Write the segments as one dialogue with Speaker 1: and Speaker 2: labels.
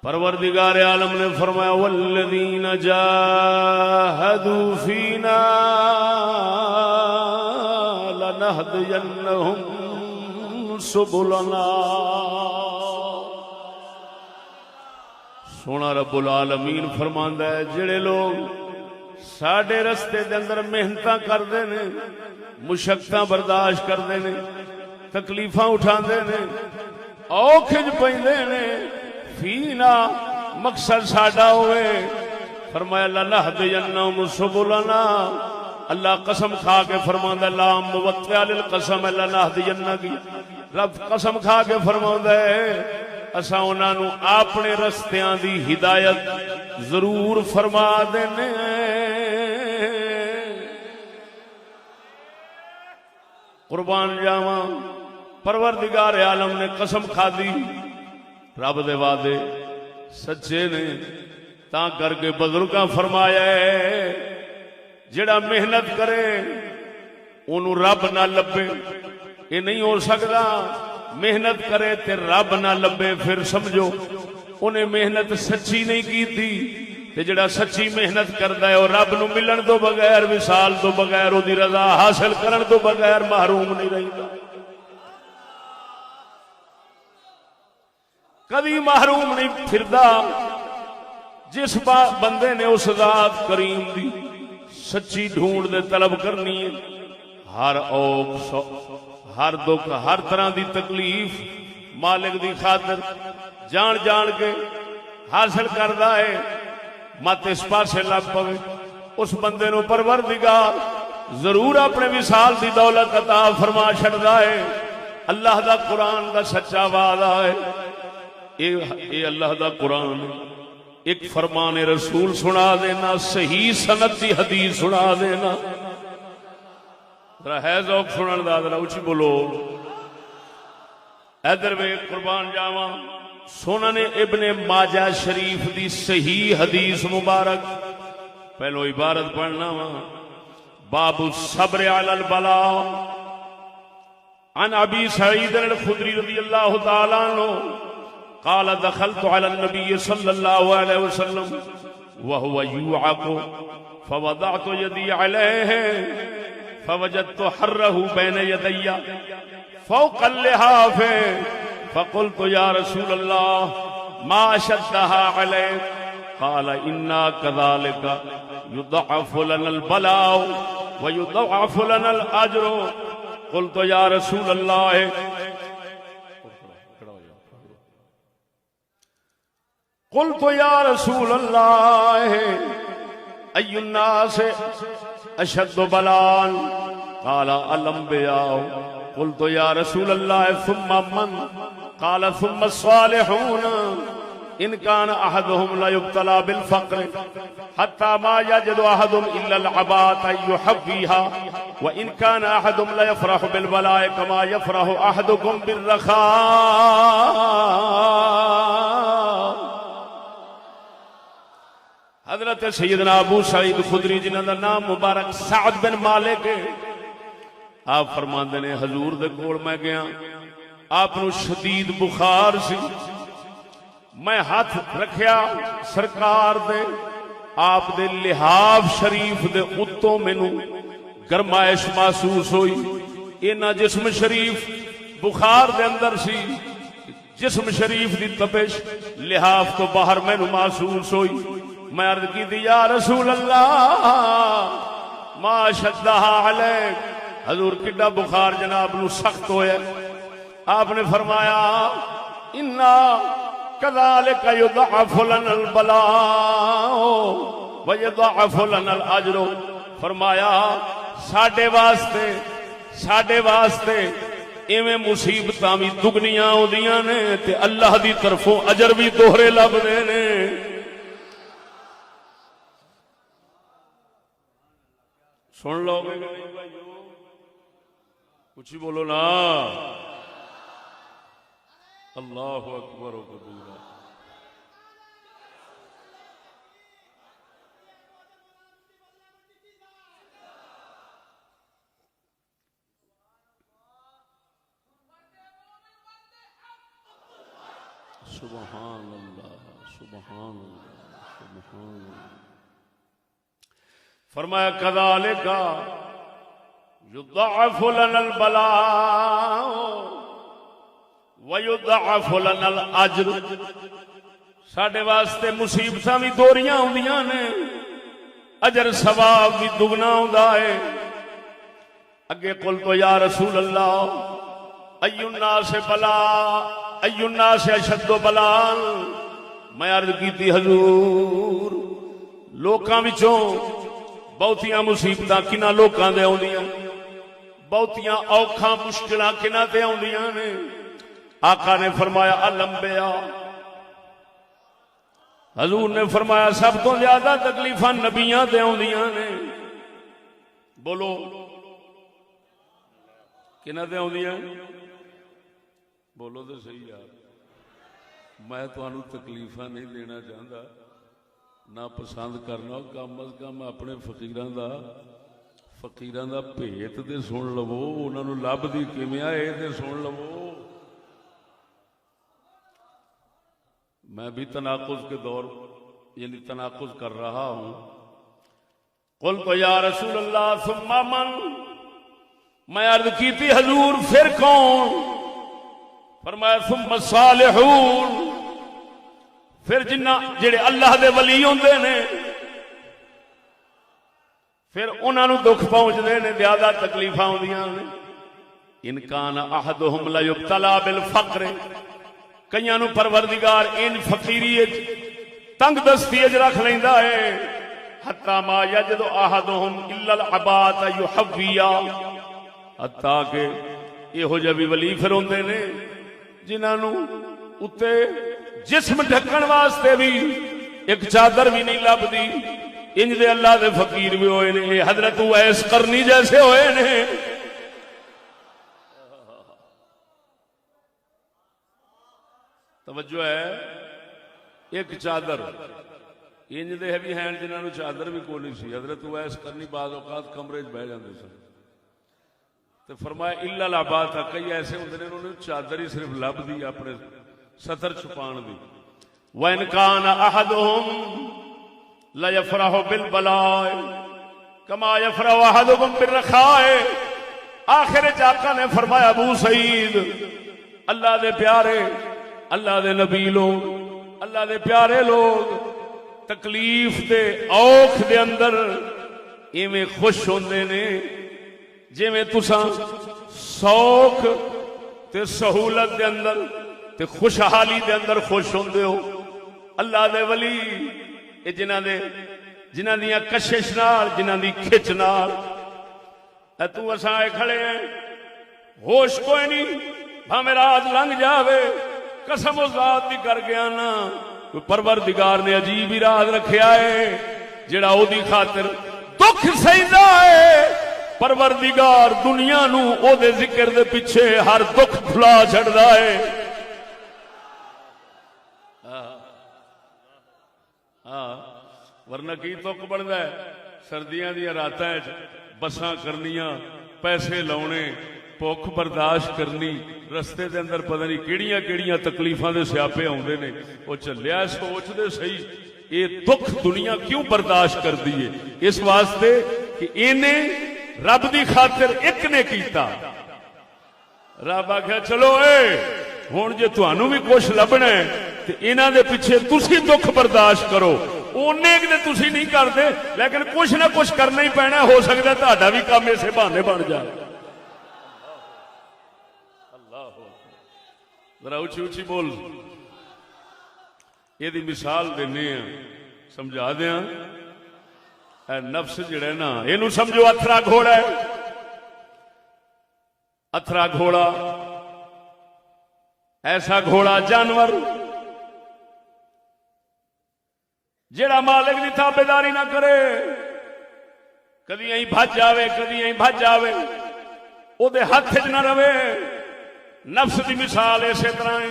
Speaker 1: پروردگار عالم نے فرمایا والذین جاہدوا فینا لنہدینہم سبلنا۔ سونا رب العالمین فرماندا ہے جڑے لوگ ساڈے رستے دے اندر محنتاں کردے نے، مشقتاں برداشت کردے نے، تکلیفاں اٹھاندے نے، اوکھج پیندے نے، فینا مقصد ساڈا ہوئے، فرمایا لنہدینہم سبلنا۔ اللہ قسم کھا کے فرماندا ہے، لام موطئ للقسم لنہدینہ کی، رب قسم کھا کے فرماندا ہے اساں انہاں نو اپنے رستیاں دی ہدایت ضرور فرما دینے۔ قربان جاواں، پروردگار عالم نے قسم کھادی، رب دے وعدے سچے نے، تاں کر کے بزرگاں فرمایا ہے جڑا محنت کرے اونوں رب نہ لبے، یہ نہیں ہو سکتا۔ محنت کرے تے رب نہ لبے، پھر سمجھو انہیں محنت سچی نہیں کی تھی۔ تے جڑا سچی محنت کردا ہے اور رب نو ملن تو بغیر، وصال تو بغیر، او دی رضا حاصل کرن تو بغیر محروم نہیں رہندا، کبھی محروم نہیں پھردا۔ جس بندے نے اس ذات کریم دی سچی ڈھونڈ دے طلب کرنی ہے، ہر اوکھ ہر دکھ ہر طرح دی تکلیف مالک دی خاطر جان جان کے حاصل کردا ہے، مت اس پاسے لگ پوے، اس بندے نو پروردگار ضرور اپنے وصال دی دولت عطا فرما چھڑدا ہے۔ اللہ دا قرآن دا سچا وعدہ ہے، اے اللہ دا قرآن ایک فرمان رسول سنا دینا، صحیح سند دی حدیث سنا دینا۔ ذرا ہے ذوق سنن دا، ذرا اچھی بولو۔ ادھر ویکھ قربان جاواں، سنن ابن ماجہ شریف دی صحیح حدیث مبارک، پہلو عبارت پڑھنا وا، باب الصبر علی البلاء، عن ابی سعید الخدری رضی اللہ تعالی عنہ قال دخلت على النبي صلى الله عليه وسلم وهو يوعك فوضعت يدي عليه فوجدت حره بين يدي فوق اللحاف فقلت يا رسول الله ما شدها عليك قال إنا كذلك يضعف لنا البلاء ويضعف لنا الأجر قلت يا رسول الله قلت يا رسول الله أي الناس أشد بلاء قال الأنبياء قلت يا رسول الله ثم من قال ثم الصالحون إن كان أحدهم لا يبتلى بالفقر حتى ما يجد أحدهم إلا العباءة يحفيها وإن كان أحدهم لا يفرح بالبلاء كما يفرح أحدكم بالرخاء۔ حضرت سیدنا ابو سعید خدری جنہاں دا نام مبارک سعد بن مالک ہے، آپ فرماندے نے حضور دے کول میں گیا، آپ نو شدید بخار سی، میں ہاتھ رکھیا سرکار دے، آپ دے لحاف شریف دے اتوں مینوں گرمائش محسوس ہوئی، اینا جسم شریف بخار دے اندر سی، جسم شریف دی تپش لحاف تو باہر مینوں محسوس ہوئی۔ میں عرض کی دی یا رسول اللہ ما شدہا علیک، حضور کڈا بخار جناب نو سخت ہویا۔ آپ نے فرمایا انا کذالک یضعف لنا البلاء ویضعف لنا الاجر، فرمایا ساڈے واسطے ایویں مصیبتاں بھی دگنیاں ہوندیاں نے تے اللہ دی طرفوں اجر بھی دوہرے لبدے نے۔ سن لو گے کچھ ہی بولو نا، اللہ اکبر و کبیرہ۔ سبحان اللہ سبحان اللہ سبحان اللہ۔ فرمایا کذالک یضاعف لنا البلاء ویضاعف لنا الاجر، ساڈے واسطے مصیبتاں بھی دوہریاں ہوندیاں نے، اجر ثواب بھی دگنا ہوندا ہے۔ اگے قل تو یا رسول اللہ ای الناس بلا ای الناس اشد بلاء، میں عرض کیتی حضور لوکاں وچوں بہتیاں مصیبتاں کناں لوکاں دے آوندیاں، بہتیاں اوکھاں مشکلاں کناں تے آوندیاں نے؟ آقا نے فرمایا الانبیاء، حضور نے فرمایا سب تو زیادہ تکلیفاں نبیاں تے آوندیاں نے۔ بولو کناں تے آوندیاں؟ بولو تو صحیح یار، میں تانوں تکلیفاں نہیں دینا چاہتا، نہ پسند کرنا، کم از کم اپنے فقیراں دا بھیت تے سن لو، انہاں نوں لبدی کیویں اے تے سن لو۔ میں بھی تناقض کے دور یعنی تناقض کر رہا ہوں۔ قل تو یا رسول اللہ ثم من، میں عرض کی تھی حضور پھر کون؟ فرمایا ثم الصالحون، پھر جڑے اللہ دے ولی ہوندے نے، پھر انہاں نوں دکھ پہنچدے نے، زیادہ تکلیفاں ہوندیاں نے۔ ان کان احدہم لیبتلا بالفقر، کئیاں نوں پروردگار ان فقیری تنگ دستی رکھ لیندا ہے، حتی ما یجد احدہم الا العباء یحویا، حتیٰ کہ یہو جہ بھی ولی پھر ہوندے نے جنہاں نوں اتے جسم ڈھکن واسطے بھی ایک چادر بھی نہیں لبدی، انج دے اللہ دے فقیر بھی ہوئے نے، حضرت اویس قرنی جیسے ہوئے نے۔ توجہ ہے، ایک چادر انج دے بھی ہیں جنہاں نوں چادر بھی کوئی نہیں سی، حضرت اویس قرنی بعض اوقات کمرے وچ بیٹھ جاندے سن، تو فرمایا الا العباء، کئی ایسے ہوندے نے انہوں نے چادر ہی صرف لب دی اپنے ستر چھپان دی۔ وَإِنْ كَانَ أَحَدُهُمْ لَيَفْرَحُ بِالْبَلَاءِ كَمَا يَفْرَحُ أَحَدُكُمْ بِالرَّخَاءِ، آخر آقا نے فرمایا ابو سعید، اللہ دے پیارے، اللہ دے نبی لوگ، اللہ دے پیارے لوگ تکلیف دے اوکھ دے اندر ایویں خوش ہوندے نے جی میں تساں سوکھ تے سہولت دے اندر تے خوشحالی دے اندر خوش ہوندے ہو۔ اللہ دے ولی اے جنہاں دیاں کشش نال، جنہاں دی کھچ نال اے تو اساں اے کھڑے ہیں، ہوش کوئی نہیں، بھاویں رات لنگ جاوے، قسم و ذات دی کر گیا نا، پروردگار نے عجیب ہی راز رکھیا ہے جڑا او دی خاطر دکھ سہندا ہے۔ پروردگار دنیا نو او دے ذکر دے پیچھے ہر دکھ بھلا چھڑدا ہے۔ ورنہ کی تک بندا ہے، سردیاں دی راتاں وچ بساں کرنیاں، پیسے لاؤنے، بھوک برداشت کرنی، رستے دے اندر پتہ نہیں کیڑیاں کیڑیاں تکلیفاں دے سیاپے آوندے نے۔ او چلیا سوچ دے صحیح اے دکھ دنیا کیوں برداشت کر دیے؟ اس واسطے کہ اینے رب دی خاطر ایک نے کیتا، رب آکھیا چلو اے ہن جے تانوں بھی کچھ لبنا ہے تے انہاں دے پیچھے تسی دکھ برداشت کرو، اونے کہ تسی نہیں کردے لیکن کچھ نہ کچھ کرنا ہی پینا، ہو سکتا ہے تہاڈا بھی کام اسے بہانے بن جائے۔ ذرا اچھی اچھی بول، یہ دی مثال دینے ہیں، سمجھا دیاں۔ اے نفس جڑا نا، اینو سمجھو اتھرا گھوڑا ہے، اتھرا گھوڑا ایسا گھوڑا جانور جڑا مالک دی تابعداری نہ کرے، کدی ایں بھج جاوے، کدی ایں بھج جاوے، او دے ہاتھ وچ نہ رہے۔ نفس دی مثال اسی طرح ہے۔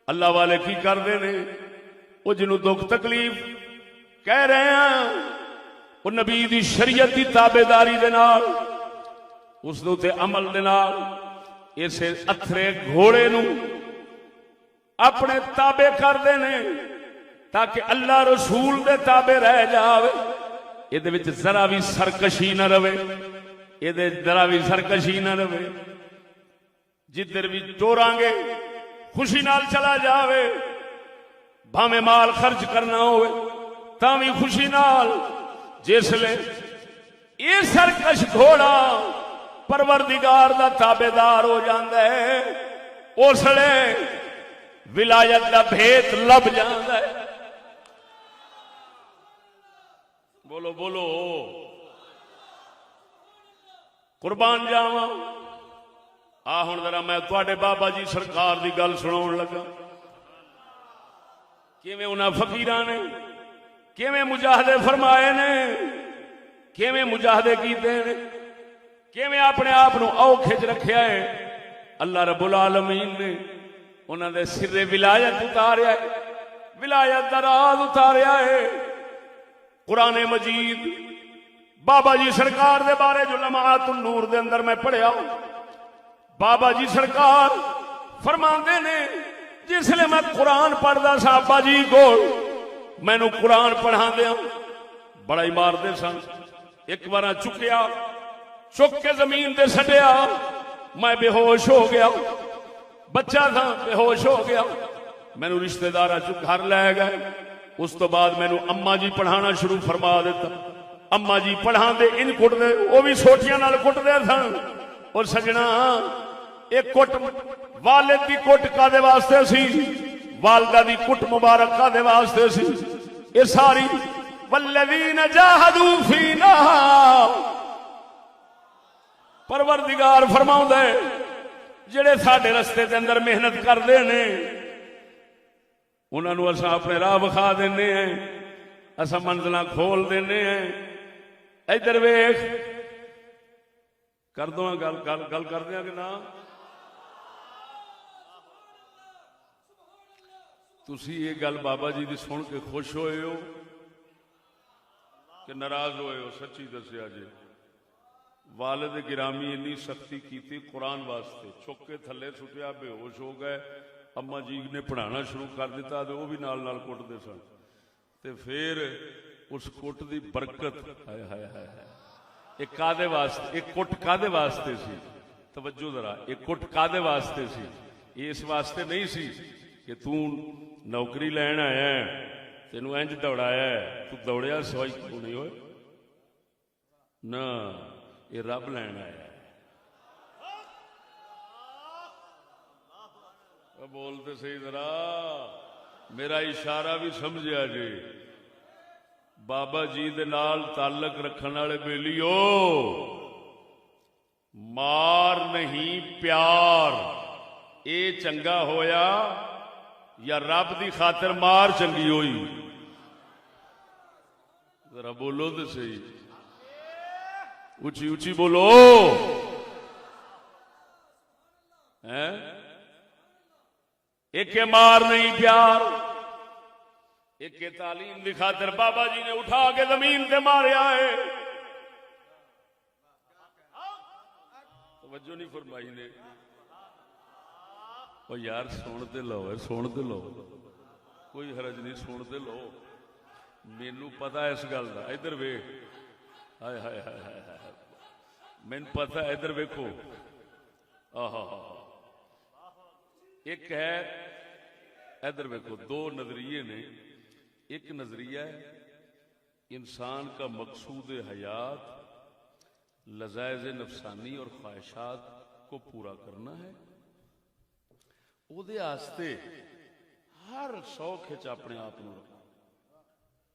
Speaker 1: اللہ والے کی کردے نے، او جنوں دکھ تکلیف کہہ رہے ہیں، وہ نبی دی شریعت دی تابعداری دے نال، اس دے تے عمل دے نال، اسے اتھرے گھوڑے نو اپنے تابع کرتے ہیں تاکہ اللہ رسول دے تابع رہ جاوے. یہ ذرا بھی سرکشی نہ رہے، یہ ذرا بھی سرکشی نہ رہے. جدھر بھی ٹوراں گے خوشی نال چلا جاوے، بھاویں مال خرچ کرنا ہوئے تاں بھی خوشی نال. جس لے یہ سرکش گھوڑا پروردگار دا تابعدار ہو جاندا ہے، اس لے ولایت دا بھیت لب جاندا ہے. بولو بولو قربان جاواں. ہن ذرا میں تواڈے بابا جی سرکار دی گل سناون لگا. کیویں انہاں فقیراں نے کیویں مجاہدے فرمائے نے، کیویں مجاہدے کیتے نے، کیویں اپنے آپ نو اوکھے چ رکھیا ہے. اللہ رب العالمین نے انہاں دے سر ولایت اتاریا ہے، ولایت دا راز اتاریا ہے. قرآن مجید بابا جی سرکار دے بارے جو لمحات النور دے اندر میں پڑھیا، بابا جی سرکار فرماندے نے جس لئے میں قرآن پڑھدا سا ابا جی کو مینوں قرآن پڑھا دیا بڑا ہی مار دے سن. ایک بار چکیا، چک کے زمین تے سٹیا، میں بے ہوش ہو گیا، بچہ تھا بے ہوش ہو گیا. مینوں رشتہ دار چک گھر لے گئے. اس تو بعد مینوں اما جی پڑھانا شروع فرما دیتا. اما جی پڑھا دے ان کٹ دے، وہ بھی سوٹیاں نال کٹ دے سن. اور سجنا ایک کٹ والد دی کٹ کادے واسطے سی، والدہ دی کٹ مبارک کادے واسطے سی. یہ ساری والذین جاہدوا فینا، پروردگار فرماؤندا ہے جڑے ساڈے رستے دے اندر محنت کردے نے انہاں نوں اساں اپنے راہ وکھا دینے ہیں، اساں منزلاں کھول دینے ہیں. ادھر ویکھ کر دو گل کر دیا کہ نہ؟ تسی یہ گل بابا جی دی سن کے خوش ہوئے ہو کہ ناراض ہوئے ہو؟ سچی دسیا جی. والد گرامی انی سختی کیتی قرآن واسطے، چک کے تھلے سٹیا، بے ہوش ہو گئے. اما جی نے پڑھانا شروع کر دیتا تو وہ بھی نال نال کٹتے سن. تے پھر اس کٹ دی برکت ہائے ہائے ہائے ہائے. ایک کادے واسطے، ایک کٹ کادے واسطے سی؟ توجہ ذرا، ایک کٹ کادے واسطے سی؟ اس واسطے نہیں سی کہ تو نوکری لین آیا ہے، تینوں انج دوڑایا ہے، تو دوڑیا سوائی کیوں نہیں ہوئے؟ نہ، یہ رب لین آیا ہے. بولتے صحیح ذرا، میرا اشارہ بھی سمجھا جی. بابا جی دے نال تعلق رکھن والے بیلیو، مار نہیں پیار اے چنگا ہویا یا رب دی خاطر مار چنگی ہوئی؟ ذرا بولو تو صحیح، اچھی اچھی بولو. ایک مار نہیں پیار، ایک تعلیم دی خاطر بابا جی نے اٹھا کے زمین تے ماریا ہے. توجہ نہیں فرمائی نے. او یار سنتے لو، سنتے لو، کوئی حرج نہیں، سنتے لو. مینوں پتا ہے اس گل دا. ادھر ویکھ، ہائے ہائے ہائے ہائے، مینوں پتا ہے. ادھر ویکھو، ایک ہے، ادھر ویکھو، دو نظریے نے. ایک نظریہ ہے انسان کا مقصود حیات لذائذ نفسانی اور خواہشات کو پورا کرنا ہے، او دے آستے ہر شوق وچ اپنے آپ نو رکھو،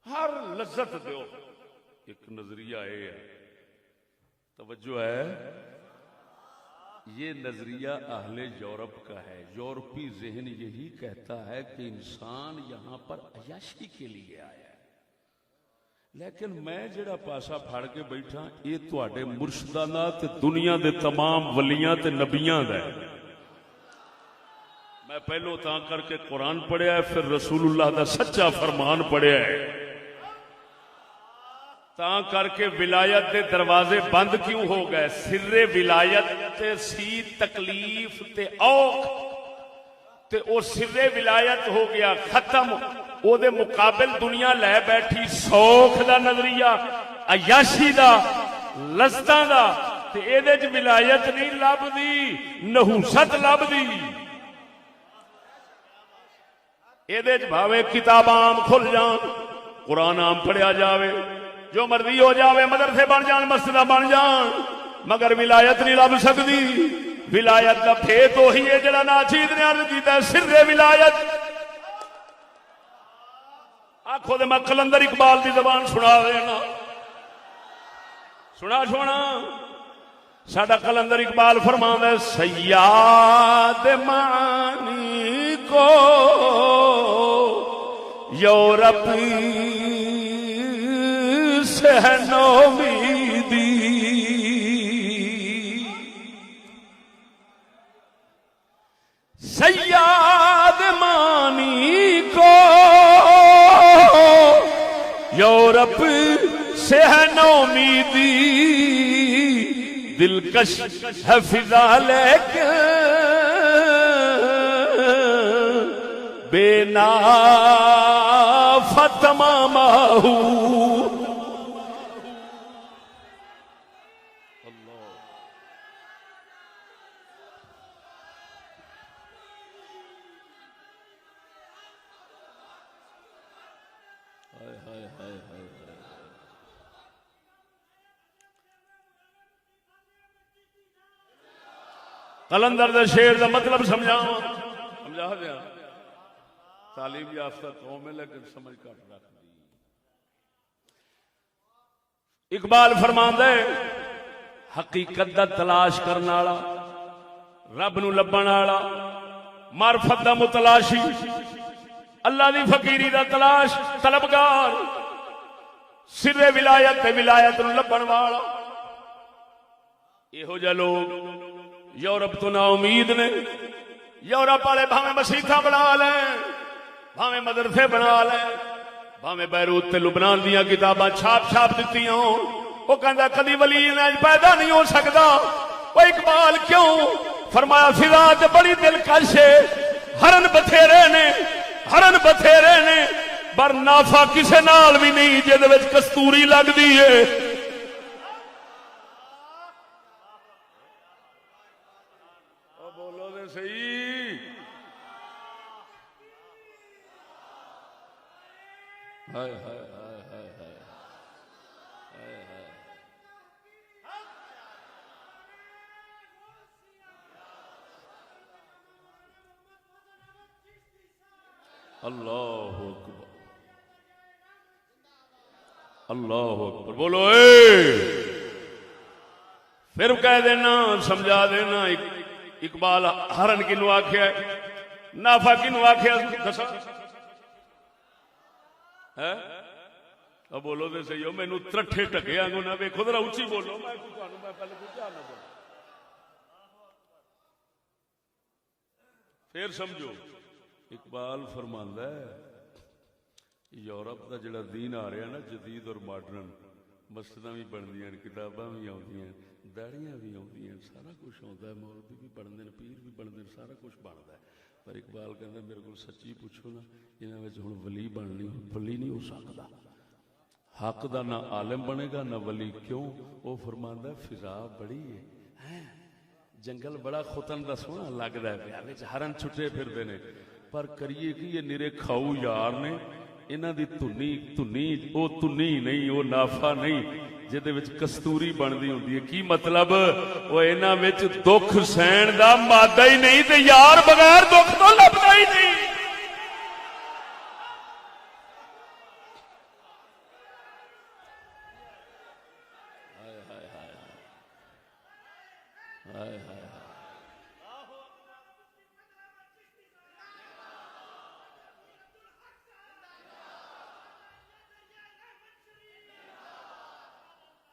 Speaker 1: ہر لذت دیو. ایک نظریہ ہے، توجہ ہے، یہ نظریہ اہل یورپ کا ہے. یورپی ذہن یہی کہتا ہے کہ انسان یہاں پر عیاشی کے لیے آیا ہے. لیکن میں جڑا پاسا پھڑ کے بیٹھا، یہ تواڈے مرشداں دا تے دنیا دے تمام ولیاں تے نبیاں دا ہے. میں پہلو تاں کر کے قرآن پڑھیا ہے، پھر رسول اللہ دا سچا فرمان پڑھیا ہے. تاں کر کے ولایت دے دروازے بند کیوں ہو گئے؟ سر ولایت تے سی تکلیف تے اوکھ، تے او سر ولایت ہو گیا ختم. او دے مقابل دنیا لے بیٹھی سوکھ دا نظریہ، عیاشی دا، لذتاں دا، تے اے دے وچ ولایت نہیں لبدی، نحوست لبدی. اے دے وچ بھاوے کتاباں عام کھل جان، قرآن عام پڑھیا جاوے، جو مرضی ہو جاوے، مدرسے بن جان، مسجداں بن جان، مگر ولایت نہیں لب سکتی. ولایت کا بھید وہی ہے جڑا ناچیز نے عرض کیتا سر ولایت. آخو دے میں قلندر اقبال دی زبان سنا دینا، سنا چھوڑا. ساڈا قلندر اقبال فرماندا ہے سیاد معنی کو یورپ سے ہے نومیدی. سیاد مانی کو یورپ سے ہے نومیدی، دلکش ہے فضا لیکن بے نافع تمامہ. قلندر دے شعر دا مطلب سمجھا دیا. تعلیم یافتہ قوم ہے لیکن سمجھ کٹ رکھ دی. اقبال فرماندا ہے حقیقت دا تلاش کرن والا، رب نو لبن والا، معرفت دا متلاشی، اللہ دی فقیری دا تلاش طلبگار، سر ولایت تے ولایت نو لبن والا. یہو جہ لوگ یورپ تو نا امید نے. یورپ والے بھاویں مسیحاں بنا لیں، بھاویں مدرسے بنا لیں، بھاویں بیروت تے لبنان دیاں کتاباں چھاپ دتیاں ہون، وہ کہندا کدی ولی پیدا نہیں ہو سکتا. وہ اقبال کیوں؟ فرمایا فضا تے بڑی دلکش ہے، ہرن بتھیرے نے پر نافع کسے نال بھی نہیں جے دے وچ کستوری لگدی ہے. بولو دے صحیح. ہائے ہائے ہائے ہائے ہائے اللہ اکبر، اللہ اکبر. بولو پھر کہہ دینا، سمجھا دینا. اقبال ہرن کنو آخیا، نافع کنو آخیا دسا؟ بولو تو صحیح ہو، مینو ترٹھے ٹکے آنگو نہ ویکھو ذرا اچھی بولو. میں پہلے پھر سمجھو. اقبال فرماندا ہے یورپ دا جڑا دین آ رہا نا جدید اور ماڈرن، مسجداں بھی بندیاں، کتاباں بھی آندیاں، داڑیاں بھی آندیاں، سارا کچھ آندا ہے، مولوی بھی بنتے ہیں، پیر بھی بنتے ہیں، سارا کچھ بنتا ہے. پر اقبال کہندا میرے کو سچی پوچھو نا، انہاں وچ ہن ولی بننی ولی نہیں ہو سکدا. حق دا نہ عالم بنے گا نہ ولی. کیوں؟ وہ فرماندا فضا بڑی ہے، جنگل بڑا ختن دا سونا لگدا ہے، پیا وچ ہرن چھٹے پھردے نے، پر کریے کہ یہ نرے کھاؤ یار نے. انہاں دی تنی او تنی نہیں، او نافع نہیں جدے وچ کستوری بندی ہوندی ہے. کی مطلب؟ او انہاں وچ دکھ سہن دا مادہ ہی نہیں تے یار بغیر دکھ تو لبدا ہی نہیں.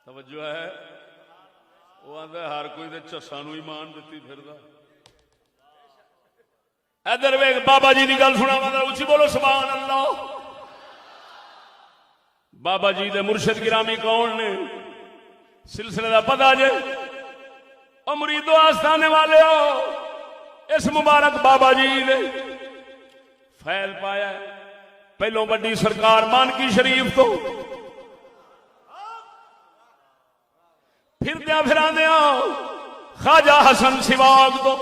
Speaker 1: توجہ ہے؟ وہ آندا ہر کوئی تے چساں نو ایمان دتی پھردا. ادھر ویکھ بابا جی دی گل سنا، مگر اچھی بولو سبحان اللہ. بابا جی دے مرشد گرامی کون نے؟ سلسلے دا پتہ جے؟ او مریدو آستانے والے ہو، اس مبارک بابا جی نے فیض پایا ہے پہلو بڑی سرکار مانکی شریف تو، پھردیا پھراندیا خواجہ حسن سواگ تو،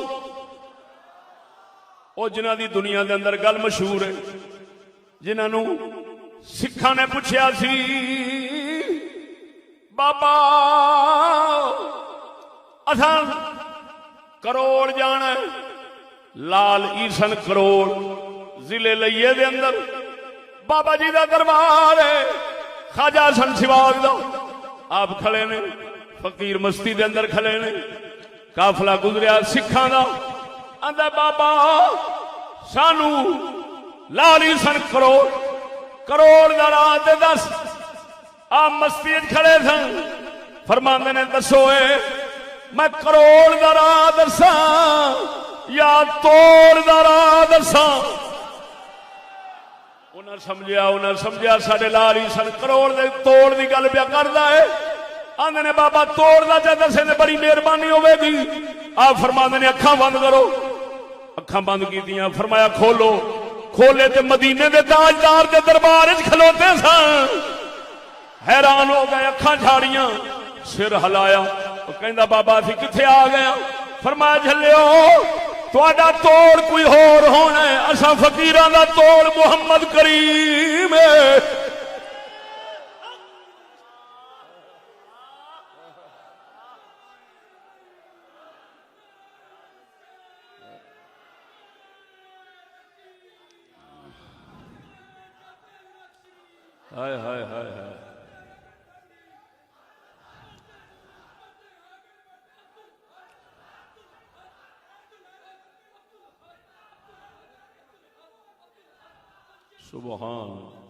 Speaker 1: وہ جنہ دی دنیا دے اندر گل مشہور ہے، جنہوں سکھاں نے پوچھا سی بابا اساں کروڑ جانا ہے، لال ایسن کروڑ ضلع لئیے دے اندر بابا جی دا دربار ہے، خواجہ حسن سواگ دا آپ کھڑے نے، فقیر مستی دے اندر کھڑے نے، قافلہ گزریا سکھاں دا، آندا بابا سانو لال ایسن کروڑ دا راہ تے دس۔ آپ مستی کھڑے سن، فرماندے نے دسو میں کروڑ دا راہ دساں یا توڑ دا راہ دساں؟ انہیں سمجھیا ساڈے لال ایسن کروڑ دے توڑ دی گل پیا کردا ہے، آندے نے بابا توڑ دا جے دسے تے بڑی مہربانی ہوے گی۔ آپ فرماندے نے اکھاں بند کرو، اکھاں بند کیتیاں، فرمایا کھولو، کھولے تے مدینے دے تاجدار دے دربار وچ کھلوتے سن، حیران ہو گئے، اکھاں جھاڑیاں، سر ہلایا، وہ کہندا بابا اسی کتھے آ گیا؟ فرمایا جھلیو تہاڈا توڑ کوئی ہور ہونا ہے، اساں فقیراں دا توڑ محمد کریم ہے۔ ہائے ہائے ہائے ہائے، سبحان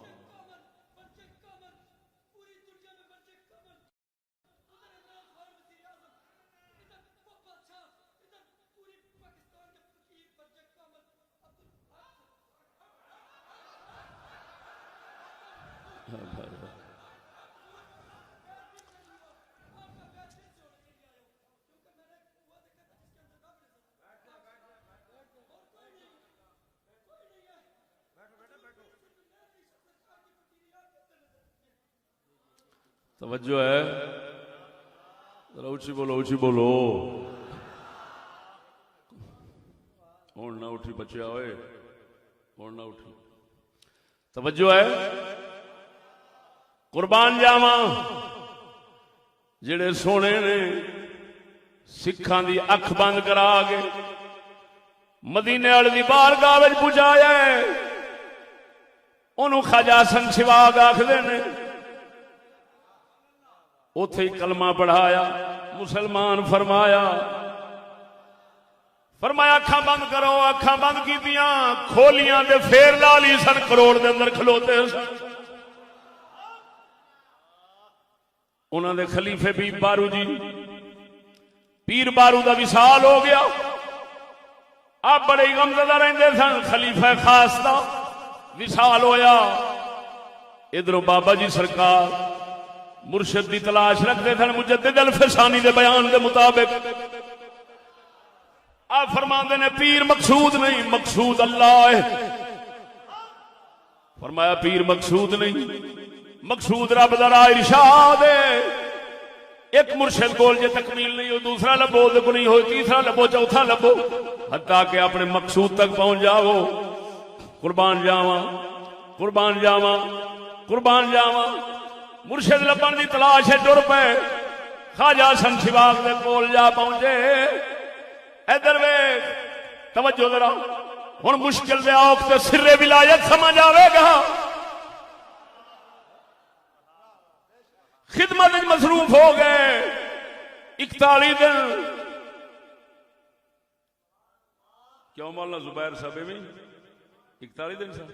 Speaker 1: توجہ ہے، ذرا اونچی بولو، اونچی بولو، ہون نہ اٹھی بچیا ہوئے، ہون نہ اٹھی، توجہ ہے۔ قربان جاواں جڑے سونے نے سکھاں دی اکھ بند کرا کے مدینے والے دی بارگاہ وچ پہنچایا ہے، انہوں خواجہ حسن سواگ آکھدے نے، اوتھے ہی کلمہ پڑھایا، مسلمان فرمایا، فرمایا اکھاں بند کرو، اکھاں بند کیتیاں، کھولیاں تے پھر لال ایسن کروڑ دے اندر کھلوتے سن۔ انہاں دے خلیفے پیر بارو جی، پیر بارو دا وصال ہو گیا، آپ بڑے ہی غمزدہ رہندے سن، خلیفہ خاص دا وصال ہویا، ادھروں بابا جی سرکار مرشد دی تلاش رکھتے تھے، مجدد الفسانی دے بیان دے مطابق آپ فرماندے نے پیر مقصود نہیں، مقصود اللہ ہے۔ فرمایا پیر مقصود نہیں، مقصود رب دا راہ ارشاد ہے۔ ایک مرشد کول جے تکمیل نہیں ہو، دوسرا لبو، کو نہیں ہو، تیسرا لبو، چوتھا لبو، حتیٰ کہ اپنے مقصود تک پہنچ جاؤ۔ قربان جاواں، قربان جاواں، قربان جاواں، مرشد لبن دی تلاش ہے، ٹر پے خواجہ حسن سواگ دے کول جا پہنچے۔ ادھر ویکھ، توجہ ذرا، ہن مشکل دے اوقات تے سر ولایت سمجھ آوے گا۔ خدمت وچ مصروف ہو گئے 41 دن۔ کیوں مولانا زبیر صاحب میں 41 دن سن،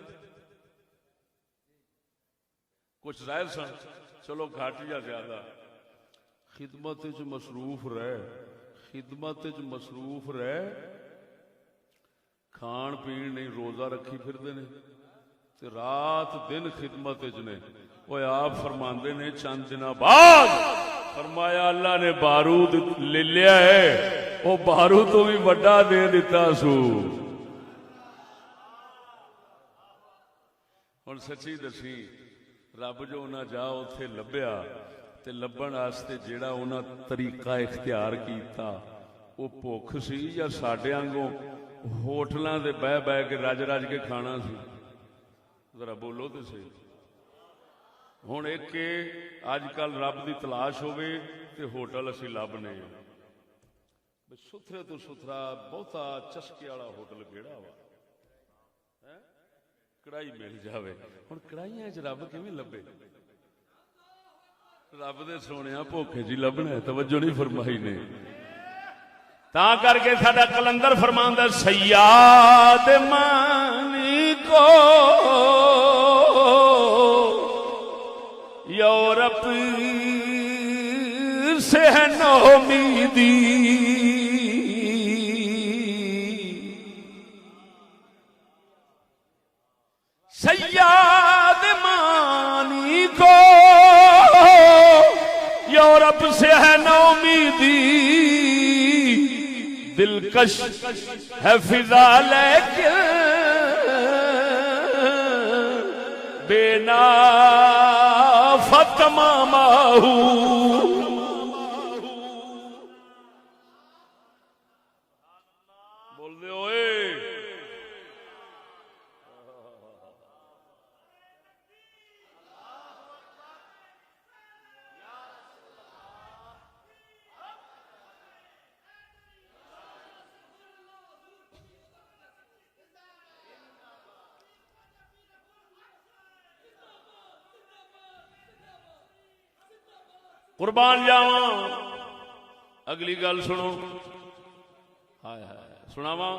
Speaker 1: کچھ ظاہر سن، چلو گھٹ یا زیادہ، خدمت وچ مصروف رہ، خدمت وچ مصروف رہ، کھان پین نہیں، روزہ رکھی پھردے نے تے رات دن خدمت وچ نے۔ وہ آپ فرماندے نے چند دن بعد فرمایا اللہ نے بارود لے لیا ہے، وہ بارو تو بھی بڑا دے دیتا سو. ہن سچی دسی رب جو انہاں جا اوتھے لبھیا تے لبھن واسطے جیڑا انہاں طریقہ اختیار کیتا وہ بھوک سی یا ساڈے وانگوں ہوٹلاں دے بہ بہ کے رج رج کے کھانا سی؟ ذرا بولو تے صحیح. ہن ایک اج کل رب دی تلاش ہوے تے ہوٹل اسی لبنے ستھرے تو ستھرا بہتا چسکے والا ہوٹل کیڑا وا کڑائی مل جاوے. ہن کڑائیاں چ رب کیویں لبے؟ رب دے سونیا بھوکے جی لبنا ہے. توجہ نہیں فرمائی نے. تا کر کے ساڈا کلندر فرماندا سیاد مانی کو یورپ سے ہے نومیدی سیاد مانی کو یورپ سے ہے نومیدی دلکش ہے فضا لیکن بے نافت ماماہو. بول دے ہوئے قربان جاواں. اگلی گل سنو. ہائے ہائے سناواں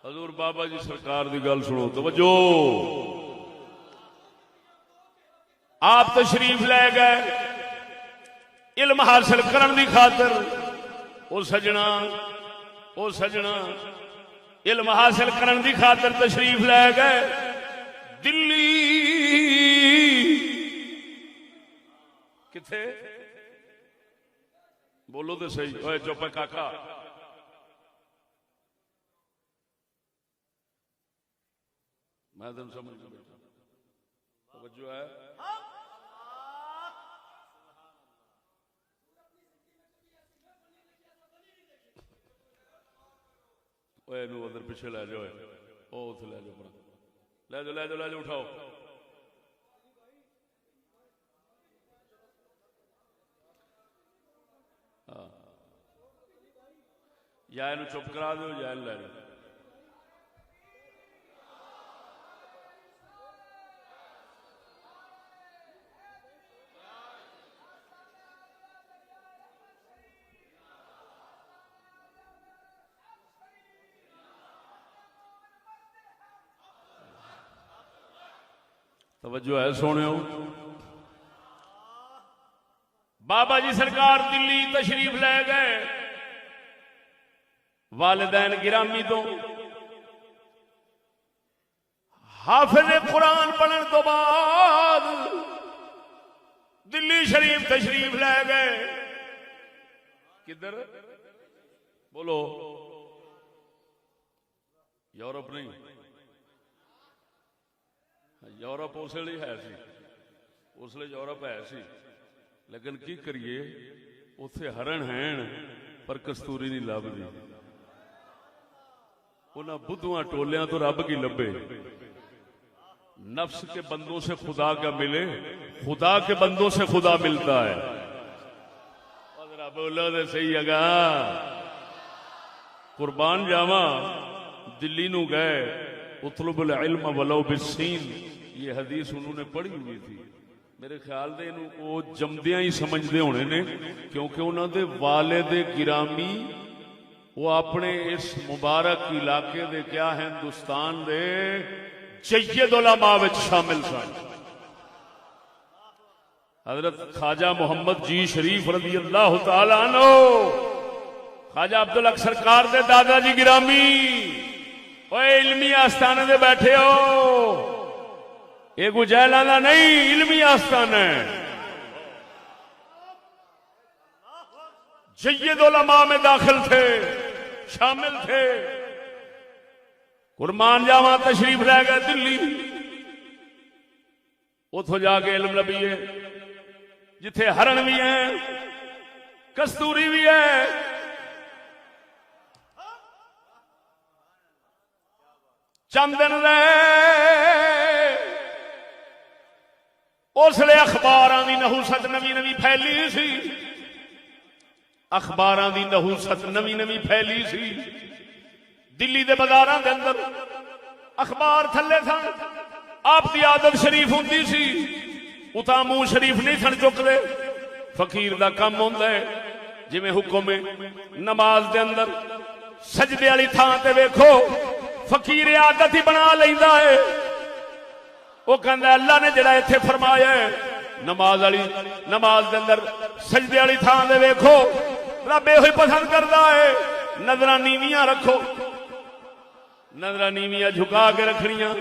Speaker 1: حضور بابا جی سرکار دی گل سنو. توجہ. آپ تشریف لے گئے علم حاصل کرن دی خاطر. او سجنا علم حاصل کرن دی خاطر تشریف لے گئے دلی. کتھے؟ بولو تو صحیح. اوے چپ کاکا. میں تم سمجھ بیٹھا. توجہ ہے. اوے نو ادھر پیچھے لے جاؤ. او اوتھے لے جاؤ. لے جاؤ اٹھاؤ. یا اینو چپ کرا دو یا لے لو. توجہ ہے سونےو. بابا جی سرکار دلی تشریف لے گئے والدین گرامی تو حافظ قرآن پڑھن تو بعد دلی شریف تشریف لے گئے. کدھر؟ بولو. یورپ نہیں. یورپ اس لیے ہے سی. اس لیے یورپ ہے سی. لیکن کی کریے اتنے ہرن ہیں پر کستوری نہیں لبھی. انہاں بدھواں ٹولیاں تو رب کی لبے. نفس کے بندوں سے خدا کا ملے, خدا کے بندوں سے خدا ملتا ہے. بولو تو صحیح اگا. قربان جاواں دلی نو گئے اطلب العلم ولو بالسین. یہ حدیث انہوں نے پڑھی ہوئی تھی. میرے خیال دے وہ جمدیاں ہی سمجھدے ہونے نے کیونکہ انہوں دے والد گرامی وہ اپنے اس مبارک علاقے دے کیا ہندوستان دے جید علماء وچ شامل سن. حضرت خواجہ محمد جی شریف رضی اللہ تعالی عنہ خواجہ عبدالحق سرکار دے دادا جی گرامی اوے علمی آستانے دے بیٹھے ہو. یہ کوئی جہلانا نہیں, علمی آستان ہے. سید علماء میں داخل تھے، شامل تھے۔ قربان جاواں تشریف لے گئے دلی، اتھوں جا کے علم لبیے جتھے ہرن بھی ہیں، کستوری بھی ہے، چند دن رہے۔ اس لیے اخباراں دی نحوست نوی نوی پھیلی سی، اخباراں دی نحوست نوی نوی پھیلی سی۔ دلی دے بازاراں دے اندر اخبار تھلے سن، آپ دی عادت شریف ہوندی سی، اتاں منہ شریف نہیں سن چکدے۔ فقیر دا کم ہوندا ہے جویں حکم ہے نماز دے اندر سجدے والی تھاں تے ویکھو، فقیر عادت ہی بنا لیندا ہے۔ وہ کہندا اللہ نے جڑا ایتھے فرمایا ہے نماز دے اندر سجدے والی تھاں تے ویکھو، رب ایہی پسند کردا ہے۔ نظراں نیویاں رکھو، نظراں نیویاں جھکا کے رکھنیاں،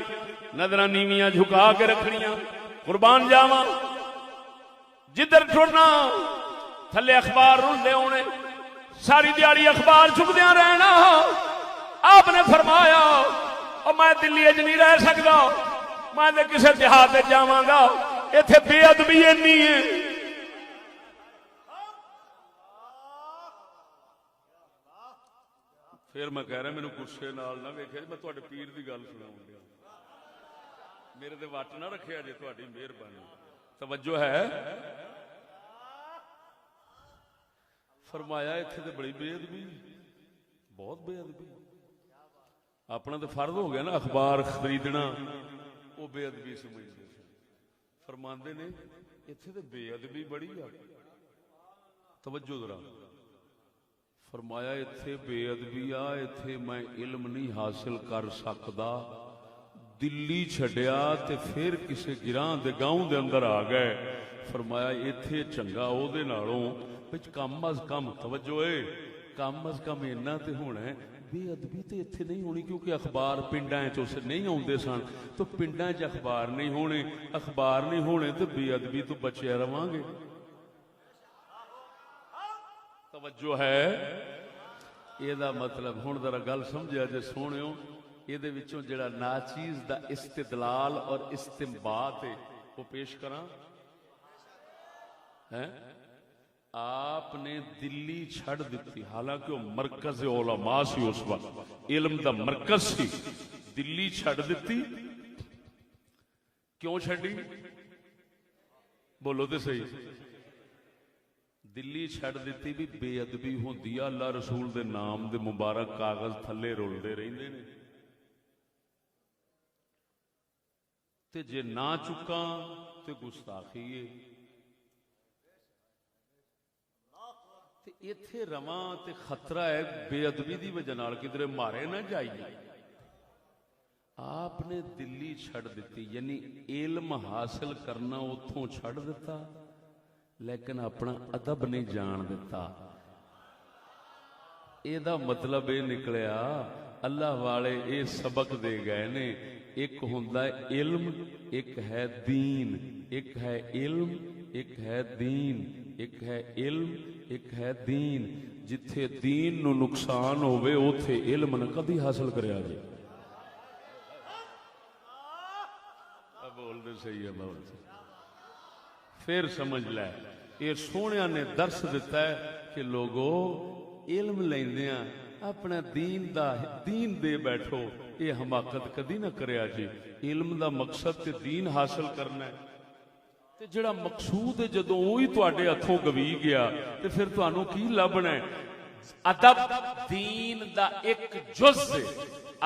Speaker 1: نظراں نیویاں جھکا کے رکھنیاں۔ قربان جاواں جدھر ٹرنا تھلے اخبار رلدے ہونے، ساری دیہڑی اخبار چکدیاں رہنا۔ آپ نے فرمایا اور میں دلی اچ نہیں رہ سکتا، میں تے کسے دیہات جاواں گا، ایتھے بے ادبی اینی ہے۔ پھر میں کہہ رہا میرے غصے نال نہ ویکھیا، میں تواڈے پیر دی گل سناؤں گا، میرے تے وٹ نہ رکھیا جے، تواڈی مہربانی۔ توجہ ہے؟ فرمایا اتنے تو بڑی بے ادبی، بہت بے ادبی۔ اپنا تو فرض ہو گیا نا اخبار خریدنا، وہ بے ادبی سمجھتے فرماندے نے اتنے تو بے ادبی بڑی آ۔ توجہ ذرا، فرمایا اتنے بے ادبی آ، اتنے میں علم نہیں حاصل کر سکتا، دلی چھڈیا تے پھر کسے گراں دے گاؤں دے اندر آ گئے۔ فرمایا ایتھے چنگا او دے نالوں وچ کم از کم، توجہ اے، کم از کم اینا تے ہونا ہے بے ادبی تے ایتھے نہیں ہونی، کیونکہ اخبار پنڈاں چ اسے نہیں آوندے سن، تو پنڈاں چ اخبار نہیں ہونے، اخبار نہیں ہونے تے بے ادبی تو بچے رواں گے۔ توجہ ہے؟ یہ دا مطلب ہن ذرا گل سمجھا جے سونیو، یہ جڑا ناچیز دا استدلال اور استنباط ہے وہ پیش کراں۔ آپ نے دلی چھڑ دیتی، حالانکہ وہ مرکز علماء سی، اس وقت علم دا مرکز سی، دلی چھڑ دیتی۔ کیوں چھڑی؟ بولو تے صحیح۔ دلی چھڑ دیتی بھی بے ادبی ہوندی، اللہ رسول دے نام دے مبارک کاغذ تھلے رولدے رہندے نے، تے جے نہ چکاں تے گستاخی ہے، تے ایتھے رواں تے خطرہ ہے بے ادبی دی وجہ نال کدھر مارے نہ جائیے۔ آپ نے دلی چھڑ دیتی، یعنی علم حاصل کرنا اتھوں چھڑ دیتا، لیکن اپنا ادب نہیں جان دیتا۔ اے دا مطلب یہ نکلیا اللہ والے اے سبق دے گئے نے، ایک ہوندا ہے علم، ایک ہے دین، ایک ہے علم، ایک ہے دین، ایک ہے علم، ایک ہے دین۔ جتھے دین نو نقصان ہوئے اوتھے علم نہ کبھی حاصل کریا جائے۔ اب بول دے صحیح ہے بہت، پھر سمجھ لے یہ سونیا نے درس دیتا ہے کہ لوگو علم لیندیاں اپنا دین دے بیٹھو، یہ حماقت کدی نہ کریا جی۔ علم دا مقصد تے دین حاصل کرنا ہے، تے جڑا مقصود ہے جدوں وہی تواڈے ہتھوں گوی گیا تے پھر تانوں کی لبنا ہے؟ ادب دین دا ایک جز ہے،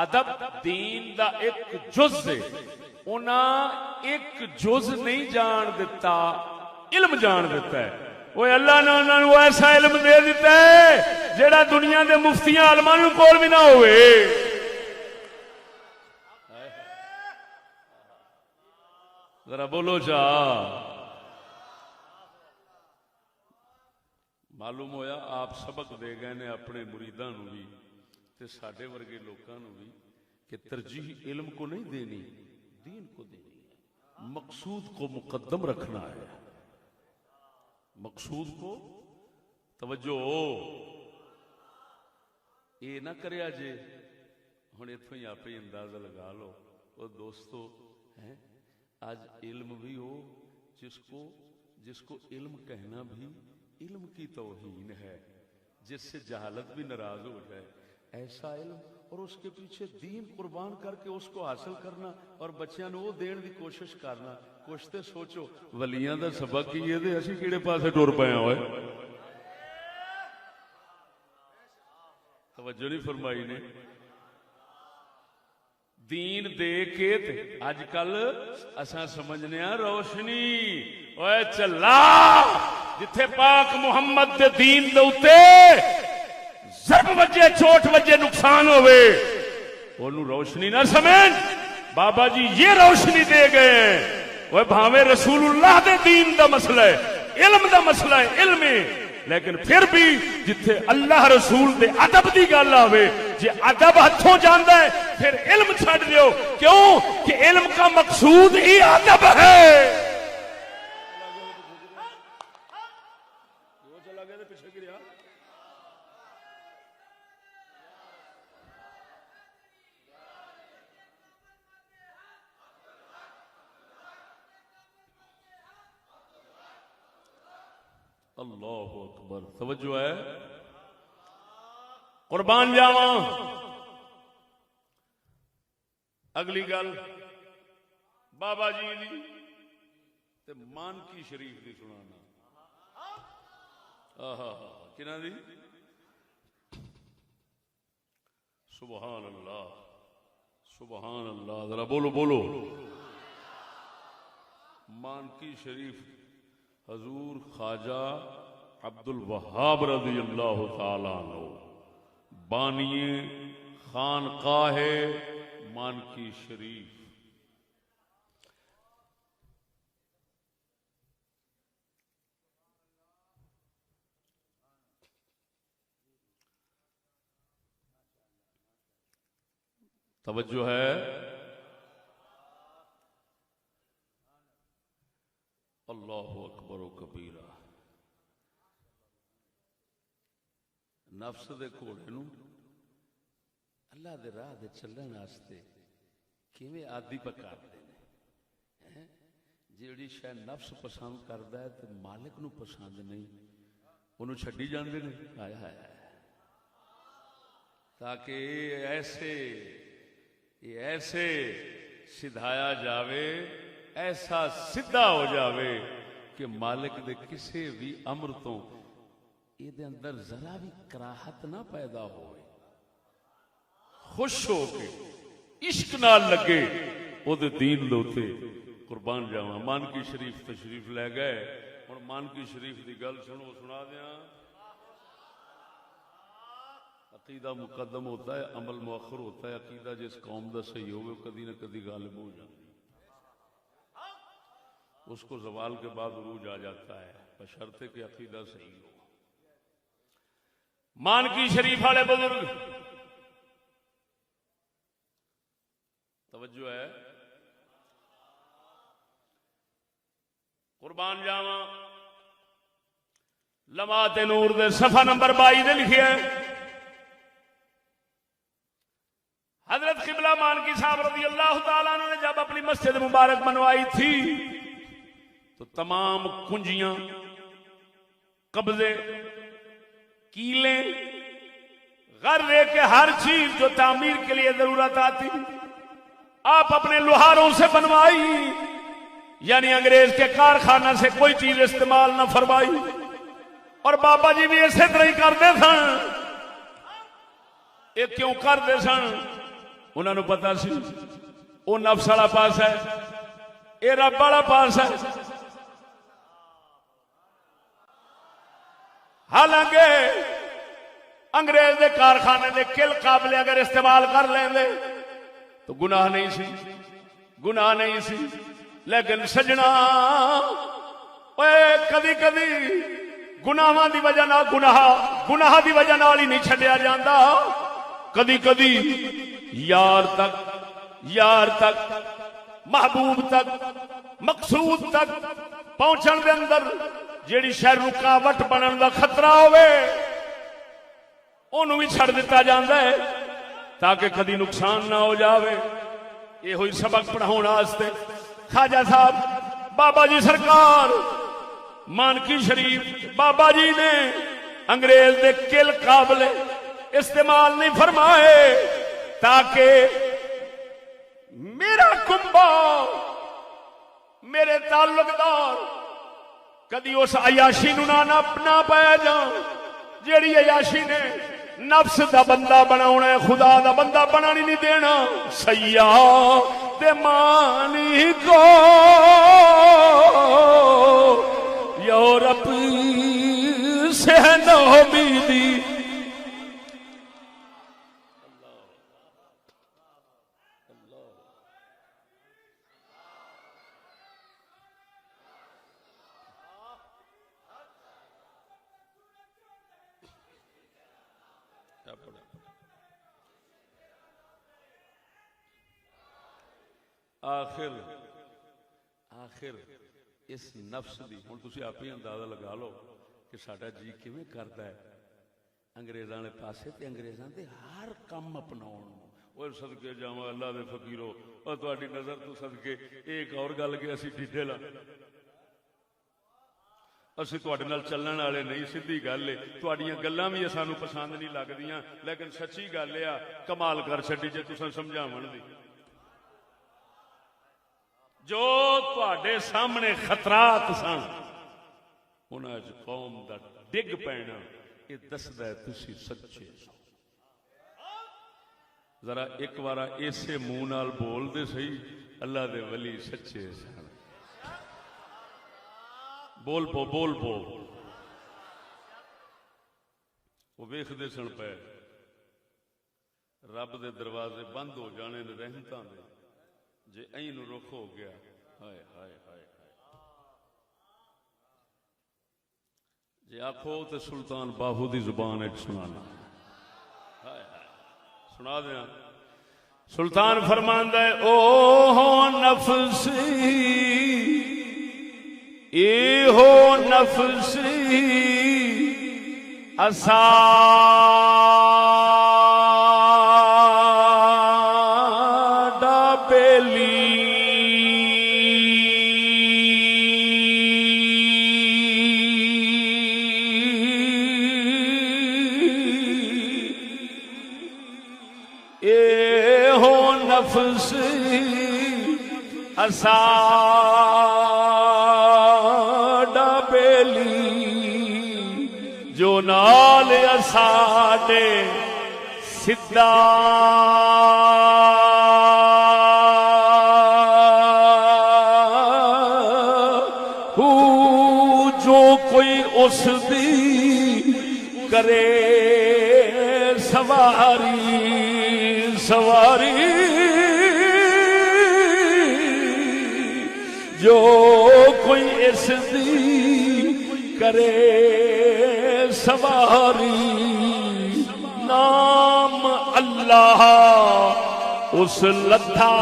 Speaker 1: ادب دین دا ایک جز ہے، انہاں ایک جز نہیں جان دیتا، علم جان دیتا ہے۔ وہ اللہ نے انہاں نوں ایسا علم دے دیتا ہے جڑا دنیا دے مفتیاں عالماں نوں کول بھی نہ ہوئے۔ ذرا بولو جا۔ معلوم ہویا آپ سبق دے گئے نے اپنے مریداں نوں بھی تے ساڈے ورگے لوکاں نوں بھی کہ ترجیح علم کو نہیں دینی، دین کو دینی ہے، مقصود کو مقدم رکھنا ہے، مقصود کو۔ توجہ یہ نہ کریا جے ہن اتھوں ہی آپ ہی اندازہ لگا لو وہ دوستو ہیں آج علم بھی ہو جس کو علم کہنا بھی علم کی توہین ہے، جس سے جہالت بھی ناراض ہو جائے، ایسا علم اور اس کے پیچھے دین قربان کر کے اس کو حاصل کرنا اور بچیاں نو دین دی کوشش کرنا، کچھ تے سوچو ولیاں دا سبق کی ہے اسی کیڑے پاسے ٹر پئے ہوئے، توجہ نہیں فرمائی نے، دین دے کے اج کل اساں سمجھنے ہاں روشنی اوے چلا جتھے پاک محمد دے دین دے اوتے ضرب وجے چوٹ وجے نقصان ہوئے اونوں روشنی نہ سمجھ، بابا جی یہ روشنی دے گئے ہیں، اوے بھاویں رسول اللہ دے دین دا مسئلہ ہے، علم دا مسئلہ ہے، علم ہے، لیکن پھر بھی جتھے اللہ رسول دے ادب دی گل آوے جے ادب ہتھوں جاندا ہے پھر علم چھڈ دیو، کیوں کہ علم کا مقصود ہی ادب ہے۔ اللہ اکبر، توجہ ہے، قربان جاواں۔ اگلی گل بابا جی دی تے مانکی شریف دی سنانا، کنہاں دی؟ سبحان اللہ سبحان اللہ، ذرا بولو بولو۔ مانکی شریف حضور خواجہ عبد الوہاب رضی اللہ تعالیٰ عنہ بانی خانقاہ مانکی شریف، توجہ ہے، اللہ اکبر و کبیرہ۔ نفس دے گھوڑے نو اللہ دے راہ دے چلن واسطے کیویں عادی پکارتے ہیں، جیڑی شے نفس پسند کردا ہے تے مالک نو پسند نہیں اونوں چھڈی جاندے نے، ہائے ہائے، تاکہ ایسے سدھایا جاوے، ایسا سدھا ہو جاوے کہ مالک دے کسے بھی امر تو یہ دے اندر ذرا بھی کراہت نہ پیدا ہوئے، خوش ہو کے عشق نال لگے او دے دین دے اوتے۔ قربان جاواں، مانکی شریف تشریف لے گئے، ہن مانکی شریف دی گل سنو، سنا دیاں۔ عقیدہ مقدم ہوتا ہے، عمل مؤخر ہوتا ہے، عقیدہ جس قوم دا صحیح ہوئے کدی نہ کدی غالب ہو جاتا ہے، اس کو زوال کے بعد عروج آ جاتا ہے، بشرطے کہ عقیدہ صحیح ہو۔ مانکی شریف والے بزرگ، توجہ ہے، قربان جاواں، لمعات نور دے صفحہ نمبر 22 دے لکھے ہے، حضرت قبلہ مانکی صاحب رضی اللہ تعالیٰ عنہ نے جب اپنی مسجد مبارک بنوائی تھی تو تمام کنجیاں، قبضے، کیلیں، غرے کے ہر چیز جو تعمیر کے لیے ضرورت آتی آپ اپنے لوہاروں سے بنوائی، یعنی انگریز کے کارخانہ سے کوئی چیز استعمال نہ فرمائی، اور بابا جی بھی اسی طرح ہی کرتے سن۔ یہ کیوں کرتے سن؟ انہوں نے پتا سی وہ نفس والا پاس ہے، یہ رب والا پاس ہے۔ حالانکہ انگریز دے کارخانے دے کل قابل اگر استعمال کر لیں دے تو گناہ نہیں سی، گناہ نہیں سی، لیکن سجنا کدی کدی گناہاں دی وجہ نال گناہ دی وجہ نال ہی نہیں چھڈیا جاندا، کدی کدی یار تک محبوب تک مقصود تک پہنچن دے اندر جیڑی شہر رکاوٹ بنن دا خطرہ ہوئے انہوں بھی چھڑ دیتا جاندا ہے تاکہ کدی نقصان نہ ہو جاوے. یہ ہوئی سبق پڑھاؤن واسطے خواجہ صاحب بابا جی سرکار مانکی شریف بابا جی نے انگریز دے کل قابل استعمال نہیں فرمائے تاکہ میرا کنبا میرے تعلق دار کدی اس عیاشی نو نہ اپنا پایا جان جیڑی عیاشی نے نفس دا بندہ بناونا ہے خدا دا بندہ بنانی نہیں دینا. سیاد مانی کو یورپ سے نو امیدی آخر اس نفس دی ہن تسی آپ ہی اندازہ لگا لو کہ ساڈا جی کیویں کردا ہے انگریزاں دے پاسے تے انگریزاں دے ہر کم اپناؤن. اور صدقے جاواں اللہ دے فقیرو اور تہاڈی نظر تو صدقے ایک اور گل کہ اسی ڈھڈے لا اسی تہاڈے نال چلن والے نہیں. سیدھی گل ہے تہاڈیاں گلاں بھی سانوں پسند نہیں لگدیاں لیکن سچی گل ہے کمال کر چھڈی جے تساں سمجھاون دی. جو تواڈے سامنے خطرات سن انہاں وچ قوم دا ڈگ پینا یہ دسدا ہے تسی سچے سو. ذرا ایک بار ایسے منہ نال بول دے صحیح اللہ دے ولی سچے سن. بول پو وہ ویکھدے سن پے رب دے دروازے بند ہو جانے نے رحمتاں دے جے این رخ ہو گیا. ہائے ہائے ہائے جے آکھو تے سلطان باہو دی زبان ایک سنانا. ہائے ہائے سنا دینا. سلطان فرماندا ہے او نفسی اے ہو نفسی اسا اسا ڈبیلی جو نال اساڈے سدھا جو کوئی اس دی کرے سواری جو کوئی اس دی کرے سواری نام اللہ اس لتھا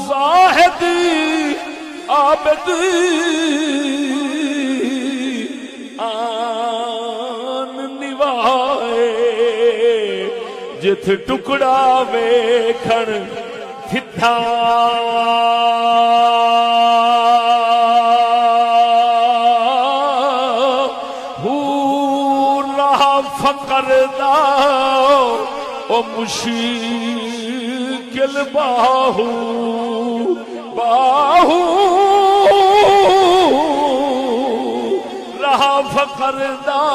Speaker 1: زاہد عابد جت ٹکڑا ویکھن تھا راہ فقر دا او مشکل باہو راہ فقر دا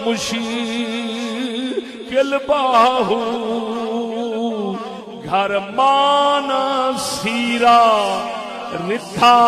Speaker 1: مشکل باہو گھر مانا سیرا رتھا